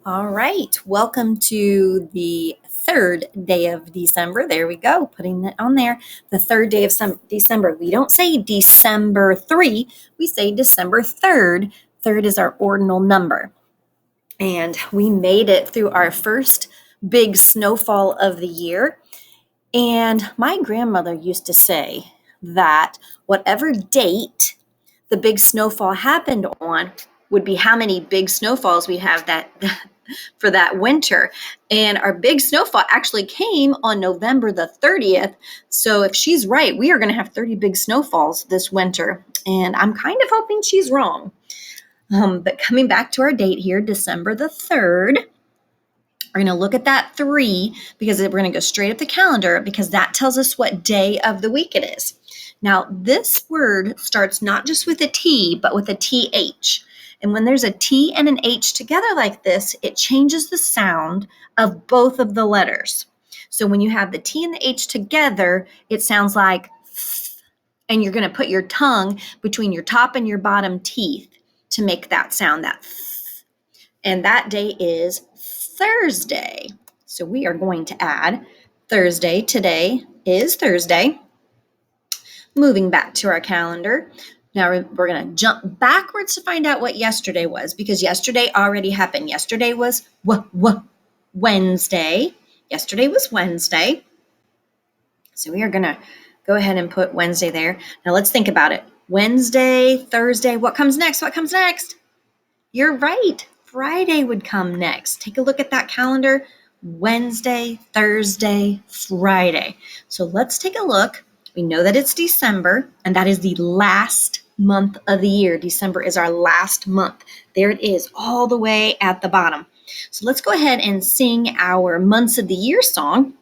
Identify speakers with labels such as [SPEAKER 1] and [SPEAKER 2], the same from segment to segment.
[SPEAKER 1] All right, welcome to the third day of December. There we go, putting it on there. The third day of December. We don't say December 3, we say December 3rd. Third is our ordinal number. And we made it through our first big snowfall of the year. And my grandmother used to say that whatever date the big snowfall happened on would be how many big snowfalls we have that for that winter. And our big snowfall actually came on November the 30th. So if she's right, we are going to have 30 big snowfalls this winter. And I'm kind of hoping she's wrong. But coming back to our date here, December the 3rd, we're going to look at that 3 because we're going to go straight up the calendar because that tells us what day of the week it is. Now, this word starts not just with a T, but with a TH. And when there's a T and an H together like this, it changes the sound of both of the letters. So when you have the T and the H together, it sounds like th, and you're going to put your tongue between your top and your bottom teeth to make that sound, that th. And that day is Thursday. So we are going to add Thursday. Today is Thursday. Moving back to our calendar. Now we're going to jump backwards to find out what yesterday was because yesterday already happened. Yesterday was Wednesday. Yesterday was Wednesday. So we are going to go ahead and put Wednesday there. Now let's think about it. Wednesday, Thursday, what comes next? What comes next? You're right. Friday would come next. Take a look at that calendar. Wednesday, Thursday, Friday. So let's take a look. We know that it's December, and that is the last month of the year. December is our last month. There it is, all the way at the bottom. So let's go ahead and sing our months of the year song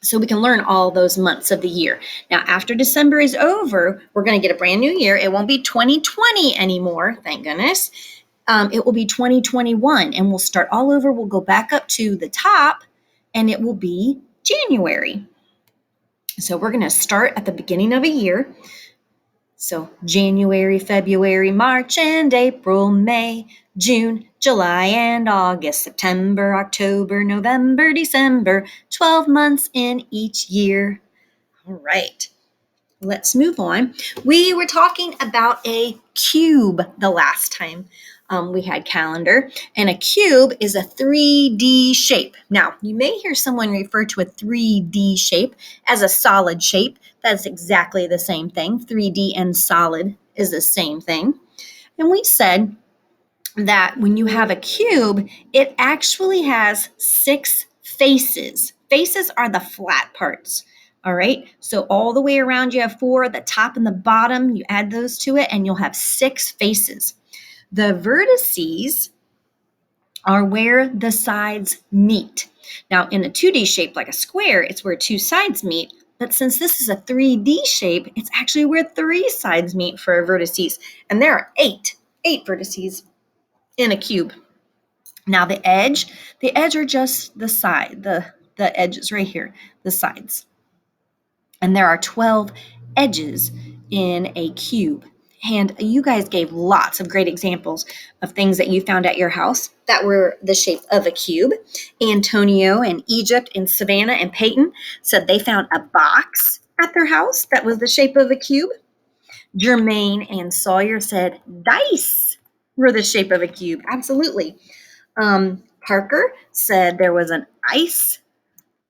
[SPEAKER 1] so we can learn all those months of the year. Now, after December is over, we're going to get a brand new year. It won't be 2020 anymore, thank goodness. It will be 2021, and we'll start all over. We'll go back up to the top, and it will be January. So we're going to start at the beginning of a year. So January, February, March, and April, May, June, July, and August, September, October, November, December, 12 months in each year. All right, let's move on. We were talking about a cube the last time. We had calendar, and a cube is a 3D shape. Now, you may hear someone refer to a 3D shape as a solid shape. That's exactly the same thing. 3D and solid is the same thing. And we said that when you have a cube, it actually has 6 faces. Faces are the flat parts. All right, so all the way around you have 4, the top and the bottom, you add those to it, and you'll have 6 faces. The vertices are where the sides meet. Now, in a 2D shape like a square, it's where 2 sides meet. But since this is a 3D shape, it's actually where 3 sides meet for a vertices. And there are 8 vertices in a cube. Now, the edge are just the side, the edges right here, the sides. And there are 12 edges in a cube. And you guys gave lots of great examples of things that you found at your house that were the shape of a cube. Antonio and Egypt and Savannah and Peyton said they found a box at their house that was the shape of a cube. Jermaine and Sawyer said dice were the shape of a cube. Absolutely. Parker said there was an ice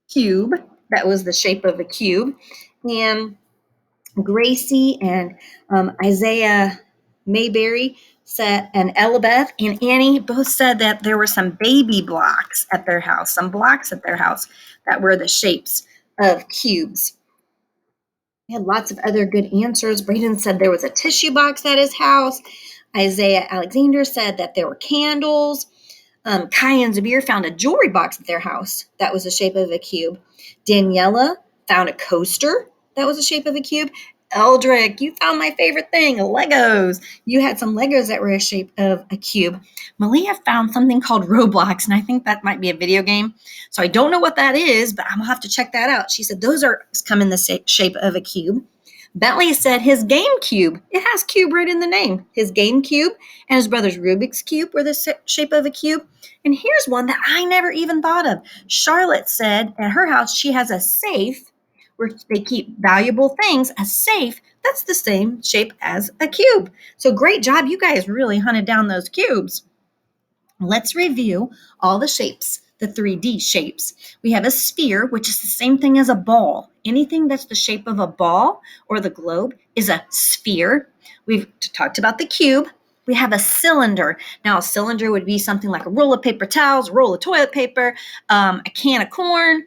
[SPEAKER 1] cube that was the shape of a cube. And Gracie and Isaiah Mayberry said, and Elabeth and Annie both said that there were some baby blocks at their house, some blocks at their house that were the shapes of cubes. We had lots of other good answers. Braden said there was a tissue box at his house. Isaiah Alexander said that there were candles. Kai and Zabir found a jewelry box at their house that was the shape of a cube. Daniela found a coaster that was the shape of a cube. Eldrick, you found my favorite thing, Legos. You had some Legos that were a shape of a cube. Malia found something called Roblox, and I think that might be a video game. So I don't know what that is, but I'm going to have to check that out. She said those come in the shape of a cube. Bentley said his GameCube, it has cube right in the name. His GameCube and his brother's Rubik's Cube were the shape of a cube. And here's one that I never even thought of. Charlotte said at her house she has a safe where they keep valuable things, a safe that's the same shape as a cube. So great job. You guys really hunted down those cubes. Let's review all the shapes, the 3D shapes. We have a sphere, which is the same thing as a ball. Anything that's the shape of a ball or the globe is a sphere. We've talked about the cube. We have a cylinder. Now, a cylinder would be something like a roll of paper towels, a roll of toilet paper, a can of corn.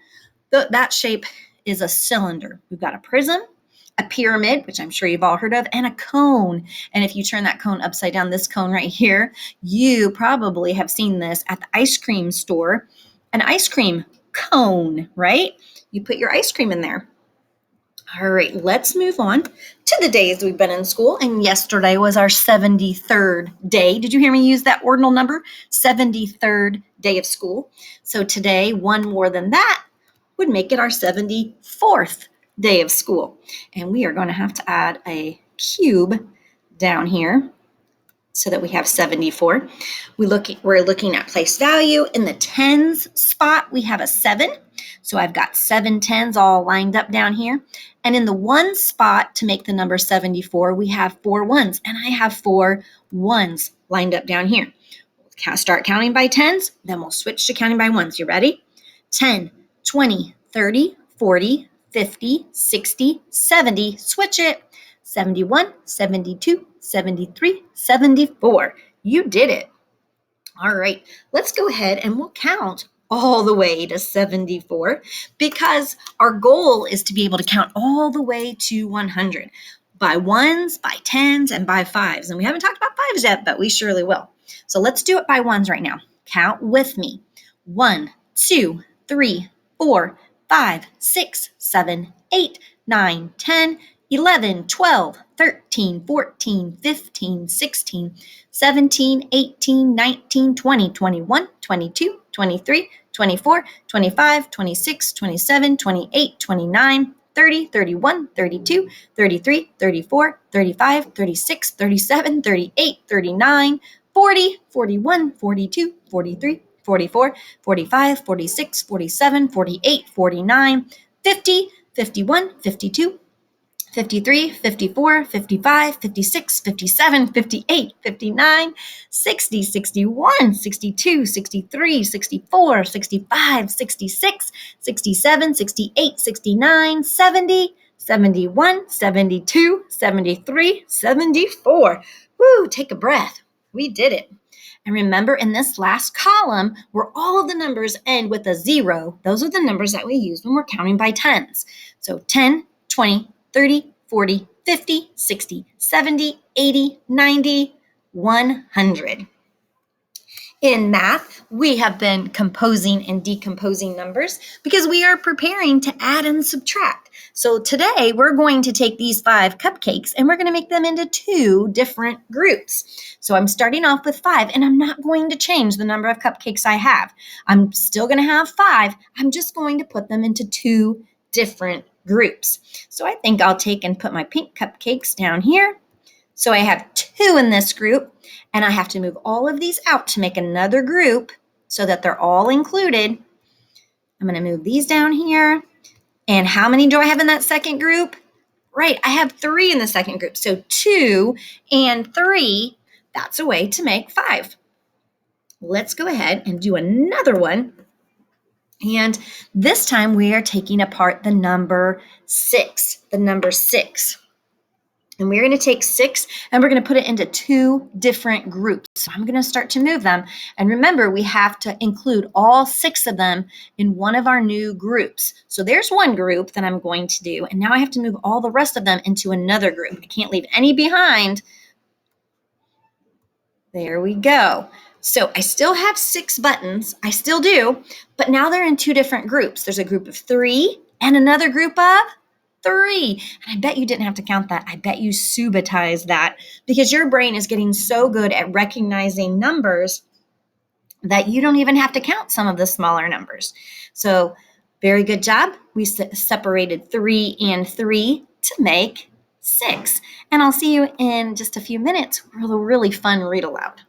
[SPEAKER 1] That shape is a cylinder. We've got a prism, a pyramid, which I'm sure you've all heard of, and a cone. And if you turn that cone upside down, this cone right here, you probably have seen this at the ice cream store, an ice cream cone, right? You put your ice cream in there. All right, let's move on to the days we've been in school. And yesterday was our 73rd day. Did you hear me use that ordinal number? 73rd day of school. So today, one more than that would make it our 74th day of school. And we are going to have to add a cube down here so that we have 74. We're looking at place value. In the tens spot, we have a 7. So I've got 7 tens all lined up down here. And in the one spot to make the number 74, we have 4 ones. And I have 4 ones lined up down here. We'll start counting by tens, then we'll switch to counting by ones. You ready? 10, 20, 30, 40, 50, 60, 70. Switch it. 71, 72, 73, 74. You did it. All right, let's go ahead and we'll count all the way to 74 because our goal is to be able to count all the way to 100 by ones, by tens, and by fives. And we haven't talked about fives yet, but we surely will. So let's do it by ones right now. Count with me. 1, 2, 3, 4, 5, 6, 7, 8, 9, 10, 11, 12, 13, 14, 15, 16, 17, 18, 19, 20, 21, 22, 23, 24, 25, 26, 27, 28, 29, 30, 31, 32, 33, 34, 35, 36, 37, 38, 39, 40, 41, 42, 43, 44, 45, 46, 47, 48, 49, 50, 51, 52, 53, 54, 55, 56, 57, 58, 59, 60, 61, 62, 63, 64, 65, 66, 67, 68, 69, 70, 71, 72, 73, 74. Woo, take a breath. We did it. And remember, in this last column, where all of the numbers end with a 0, those are the numbers that we use when we're counting by tens. So 10, 20, 30, 40, 50, 60, 70, 80, 90, 100. In math, we have been composing and decomposing numbers because we are preparing to add and subtract. So today we're going to take these 5 cupcakes and we're going to make them into 2 different groups. So I'm starting off with 5 and I'm not going to change the number of cupcakes I have. I'm still going to have 5. I'm just going to put them into 2 different groups. So I think I'll take and put my pink cupcakes down here. So I have 2 in this group, and I have to move all of these out to make another group so that they're all included. I'm going to move these down here. And how many do I have in that second group? Right, I have 3 in the second group. So 2 and 3, that's a way to make 5. Let's go ahead and do another one. And this time we are taking apart the number 6, And we're going to take 6 and we're going to put it into 2 different groups. So I'm going to start to move them. And remember, we have to include all 6 of them in one of our new groups. So there's one group that I'm going to do. And now I have to move all the rest of them into another group. I can't leave any behind. There we go. So I still have 6 buttons. I still do. But now they're in 2 different groups. There's a group of 3 and another group of 3. And I bet you didn't have to count that. I bet you subitized that because your brain is getting so good at recognizing numbers that you don't even have to count some of the smaller numbers. So very good job. We separated 3 and 3 to make 6. And I'll see you in just a few minutes with a really fun read aloud.